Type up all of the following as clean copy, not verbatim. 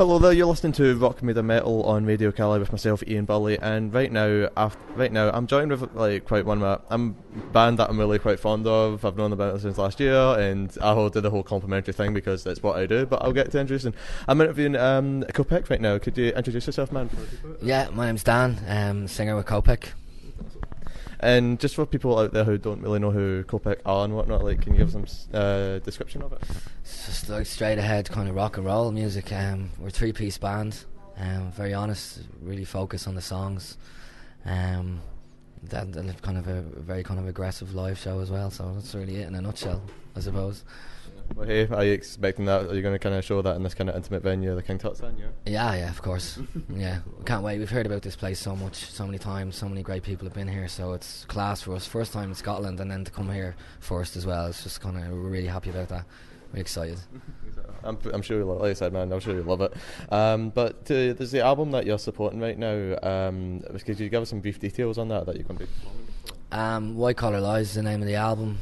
Hello there, you're listening to Rock Made of Metal on Radio Cali with myself, Ian Burley, and right now I'm joined with quite one of my band that I'm really quite fond of. I've known about it since last year, and I did the whole complimentary thing because that's what I do, but I'll get to introducing. I'm interviewing Kopek right now. Could you introduce yourself, man? Yeah, my name's Dan, singer with Kopek. And just for people out there who don't really know who Kopek are and whatnot, can you give some description of it? It's just like straight ahead kind of rock and roll music. We're a three-piece band. Very honest, really focus on the songs. That kind of a very kind of aggressive live show as well. So that's really it in a nutshell, I suppose. Well, hey, are you expecting that? Are you going to kind of show that in this kind of intimate venue, the Tuts then? Yeah, of course. Yeah, we can't wait. We've heard about this place so many times. So many great people have been here, so it's class for us. First time in Scotland, and then to come here first as well. It's just kind of, we're really happy about that. We're excited. I'm sure you'll, like I said, man, I'm sure you'll love it. But there's the album that you're supporting right now. Could you give us some brief details on that you're going to be performing? White Collar Lies is the name of the album.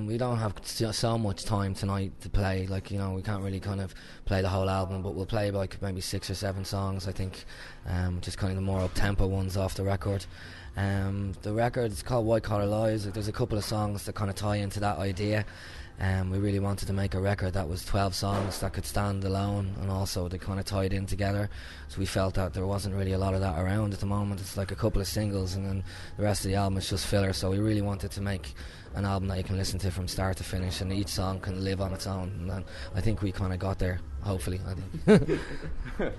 We don't have so much time tonight to play. We can't really kind of play the whole album, but we'll play maybe 6 or 7 songs, I think. Just kind of the more up-tempo ones off the record. The record is called White Collar Lies. There's a couple of songs that kind of tie into that idea. We really wanted to make a record that was 12 songs that could stand alone, and also they kind of tied in together. So we felt that there wasn't really a lot of that around at the moment. It's like a couple of singles, and then the rest of the album is just filler. So we really wanted to make an album that you can listen to from start to finish, and each song can live on its own. And then I think we kind of got there. Hopefully, I think.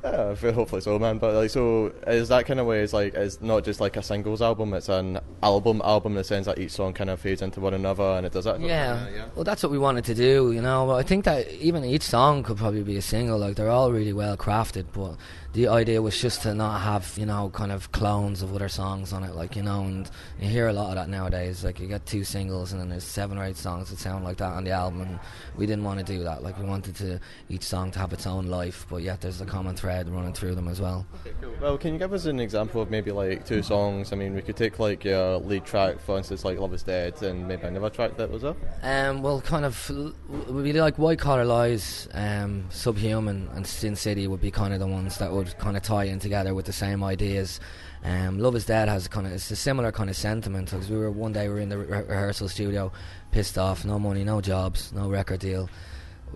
Hopefully so, man. But so is that kind of way? It's not just like a singles album; it's an album in the sense that each song kind of fades into one another, and it does that. Yeah. Well, that's what we wanted to do, But I think that even each song could probably be a single. They're all really well crafted, but the idea was just to not have kind of clones of other songs on it, and you hear a lot of that nowadays. You get 2 singles, and then there's 7 or 8 songs that sound like that on the album, and we didn't want to do that. We wanted each song to have its own life, but yet there's a common thread running through them as well. Okay, cool. Well, can you give us an example of maybe 2 songs? I mean, we could take your lead track, for instance, Love Is Dead, and maybe another track that was up. Well, kind of, would be like White Collar Lies, Subhuman, and Sin City would be kind of the ones that would kind of tie in together with the same ideas. Love Is Dead it's a similar kind of sentiment, because one day we were in the rehearsal studio, pissed off, no money, no jobs, no record deal.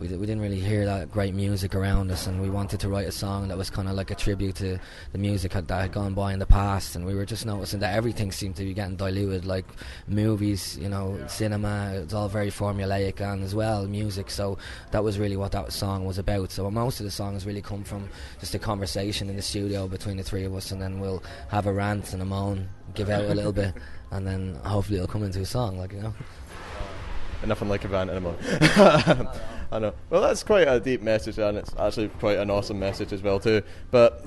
We didn't really hear that great music around us, and we wanted to write a song that was kind of like a tribute to the music that had gone by in the past. And we were just noticing that everything seemed to be getting diluted, like movies, cinema. It's all very formulaic, and as well music. So that was really what that song was about. So most of the songs really come from just a conversation in the studio between the 3 of us, and then we'll have a rant and a moan, give out a little bit, and then hopefully it'll come into a song, Nothing like a rant anymore. I know. Well, that's quite a deep message, and it's actually quite an awesome message as well too. But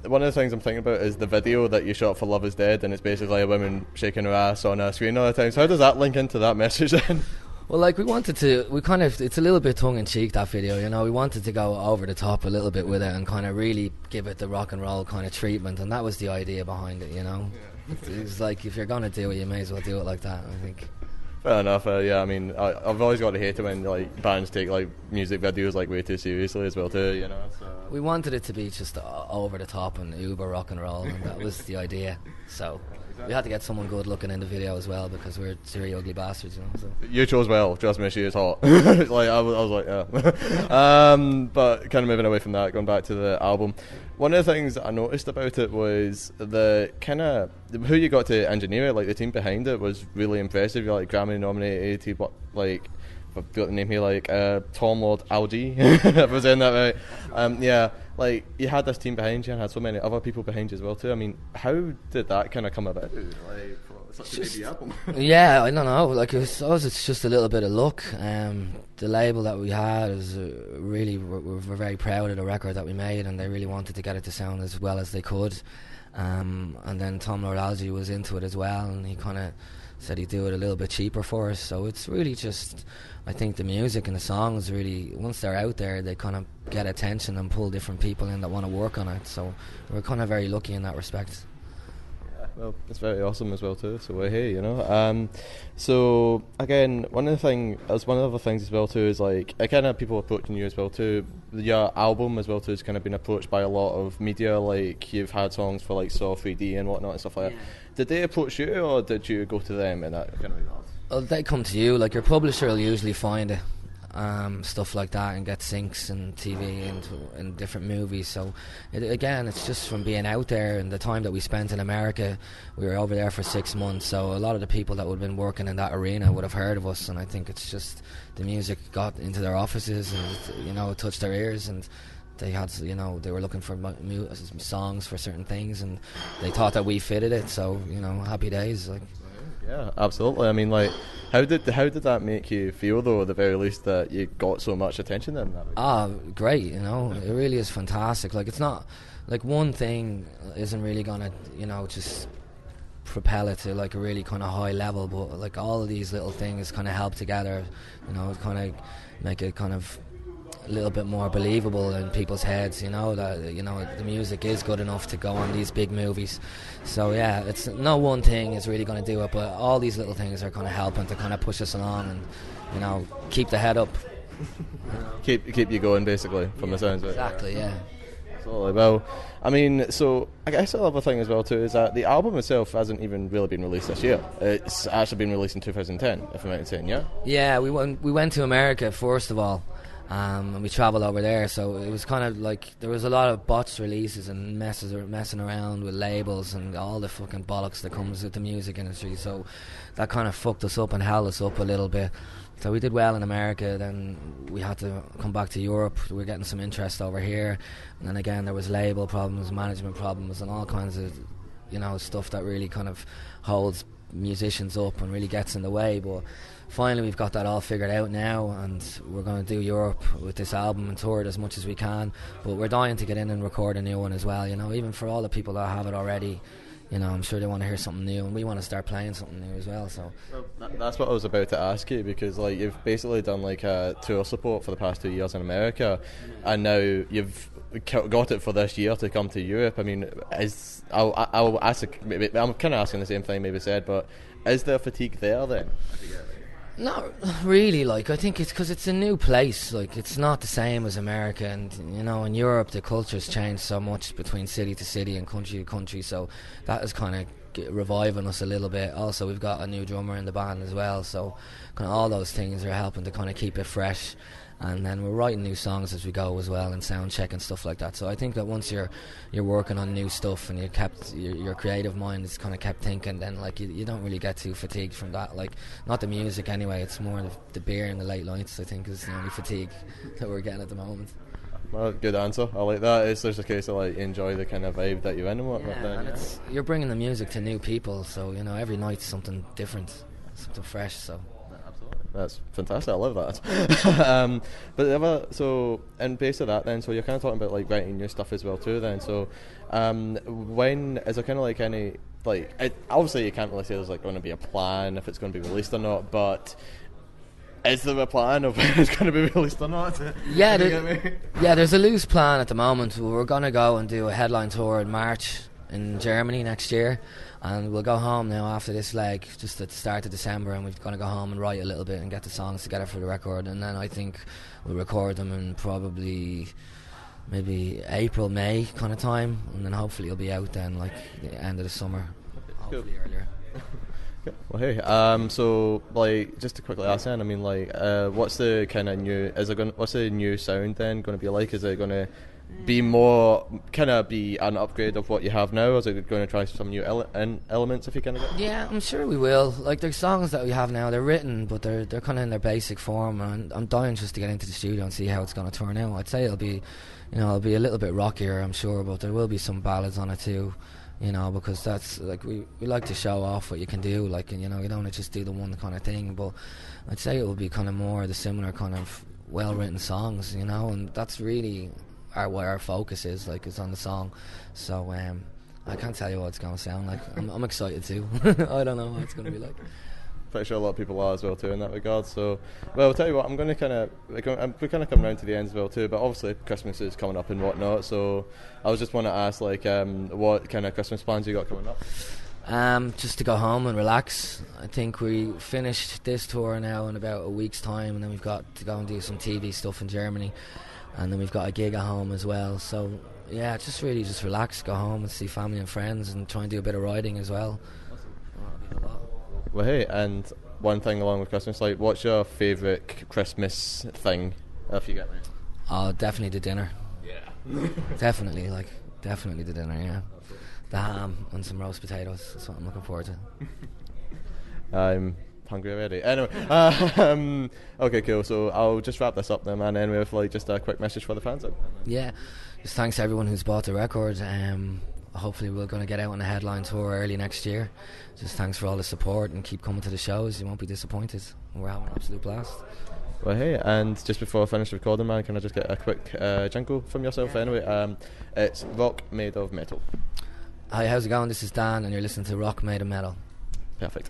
one of the things I'm thinking about is the video that you shot for Love Is Dead, and it's basically a woman shaking her ass on a screen all the time. So how does that link into that message then? Well, it's a little bit tongue-in-cheek, that video, we wanted to go over the top a little bit with it and kind of really give it the rock and roll kind of treatment, and that was the idea behind it, Yeah. It's like, if you're going to do it, you may as well do it like that, I think. Fair enough. Yeah, I mean, I've always got to hate it when bands take music videos way too seriously as well too. So. We wanted it to be just over the top and uber rock and roll, and that was the idea. So we had to get someone good looking in the video as well, because we're 3 ugly bastards. So. You chose well. Trust me, she is hot. I was like, yeah. But kind of moving away from that, going back to the album. One of the things that I noticed about it was the kind of who you got to engineer it, the team behind it was really impressive. You're Grammy nominated, I've got the name here, Tom Lord Algie, if I was saying that right. Yeah, you had this team behind you and had so many other people behind you as well too. I mean, how did that kind of come about? Such a baby album. Yeah, I don't know. It's just a little bit of luck. The label that we had is we're very proud of the record that we made, and they really wanted to get it to sound as well as they could. And then Tom Lord Algie was into it as well, and he kind of said he'd do it a little bit cheaper for us. So it's really just, I think the music and the songs really, once they're out there, they kind of get attention and pull different people in that want to work on it. So we're kind of very lucky in that respect. well, it's very awesome as well too. So hey, so again, one of the other things as well too is like kind of people approaching you as well too. Your album as well too has kind of been approached by a lot of media. Like you've had songs for like Saw 3D and whatnot and stuff like that. Did they approach you or did you go to them in that kind of regard? Well, they come to you. Like your publisher will usually find it. Stuff like that, and get syncs and TV and different movies. So again, it's just from being out there and the time that we spent in America. We were over there for 6 months, so a lot of the people that would have been working in that arena would have heard of us, and I think it's just the music got into their offices and it touched their ears, and they had they were looking for songs for certain things, and they thought that we fitted it. So happy days. Like, yeah, absolutely. I mean, like, how did that make you feel, though, at the very least, that you got so much attention then? Great. It really is fantastic. Like, it's not like one thing isn't really gonna just propel it to like a really kind of high level, but like all of these little things kind of help together. Kind of make it kind of a little bit more believable in people's heads, that the music is good enough to go on these big movies. So yeah, it's no one thing is really going to do it, but all these little things are kind of helping to kind of push us along and keep the head up. Keep you going, basically, from the sounds of it. Exactly, yeah. Absolutely. Well, I mean, so I guess the other thing as well too is that the album itself hasn't even really been released this year. It's actually been released in 2010, if I'm not mistaken. Yeah, we went to America first of all. And we travelled over there, so it was kind of like there was a lot of botched releases and messing around with labels and all the fucking bollocks that comes with the music industry. So that kind of fucked us up and held us up a little bit. So we did well in America, then we had to come back to Europe. We were getting some interest over here, and then again there was label problems, management problems, and all kinds of stuff that really kind of holds musicians up and really gets in the way. But finally we've got that all figured out now, and we're going to do Europe with this album and tour it as much as we can, but we're dying to get in and record a new one as well, even for all the people that have it already. I'm sure they want to hear something new, and we want to start playing something new as well. So that's what I was about to ask you, because like you've basically done like a tour support for the past 2 years in America, and now you've got it for this year to come to Europe. I mean, I'll ask. I'm kind of asking the same thing maybe said, but is there fatigue there then? Not really. Like, I think it's because it's a new place. Like, it's not the same as America, and in Europe the culture's changed so much between city to city and country to country. So that is kind of reviving us a little bit. Also, we've got a new drummer in the band as well. So kind of all those things are helping to kind of keep it fresh. And then we're writing new songs as we go as well, and sound check and stuff like that. So I think that once you're working on new stuff and your creative mind is kind of kept thinking, then like you don't really get too fatigued from that. Like, not the music anyway, it's more the beer and the late nights, I think, is the only fatigue that we're getting at the moment. Well, good answer. I like that. It's just a case of like enjoy the kind of vibe that you're in and whatnot. Yeah, and you're bringing the music to new people, so every night's something different, something fresh. So. That's fantastic. I love that. And based on that, then, so you're kind of talking about like writing new stuff as well too. Then, so when is there kind of like any obviously you can't really say there's like going to be a plan if it's going to be released or not, but is there a plan of when it's going to be released or not? Yeah, there's a loose plan at the moment. We're going to go and do a headline tour in March in Germany next year, and we'll go home now after this leg just at the start of December, and we're going to go home and write a little bit and get the songs together for the record, and then I think we'll record them in probably maybe April, May kind of time, and then hopefully it'll be out then like the end of the summer, hopefully earlier. Well, hey, so like just to quickly ask then, I mean, like, what's the kind of new? What's the new sound then going to be like? Is it going to be more kind of be an upgrade of what you have now, or is it going to try some new elements if you kind of get? Yeah, I'm sure we will. Like, there's songs that we have now, they're written, but they're kind of in their basic form, and I'm dying just to get into the studio and see how it's going to turn out. I'd say it'll be a little bit rockier, I'm sure, but there will be some ballads on it too. Because that's like we like to show off what you can do. Like, you don't want to just do the one kind of thing. But I'd say it will be kind of more the similar kind of well-written songs, and that's really where our focus is. Like, it's on the song. So I can't tell you what it's going to sound like. I'm excited too. I don't know what it's going to be like. Pretty sure a lot of people are as well too in that regard. So, well, I'll tell you what, we're kind of coming round to the end as well too, but obviously Christmas is coming up and whatnot, so I was just want to ask, like, what kind of Christmas plans you got coming up? Just to go home and relax. I think we finished this tour now in about a week's time, and then we've got to go and do some TV stuff in Germany, and then we've got a gig at home as well. So yeah, just relax, go home and see family and friends, and try and do a bit of riding as well. Well, hey, and one thing along with Christmas, like, what's your favourite Christmas thing, if you get me? Oh, definitely the dinner. Yeah. Definitely the dinner, yeah. The ham and some roast potatoes. That's what I'm looking forward to. I'm hungry already. Anyway, okay, cool. So I'll just wrap this up then, man. Anyway, with like just a quick message for the fans. Yeah, just thanks to everyone who's bought the record. Hopefully we're going to get out on a headline tour early next year. Just thanks for all the support, and keep coming to the shows. You won't be disappointed. We're having an absolute blast. Well, hey, and just before I finish recording, man, can I just get a quick jingle from yourself? Anyway, it's Rock Made of Metal. Hi, how's it going? This is Dan, and you're listening to Rock Made of Metal. Perfect.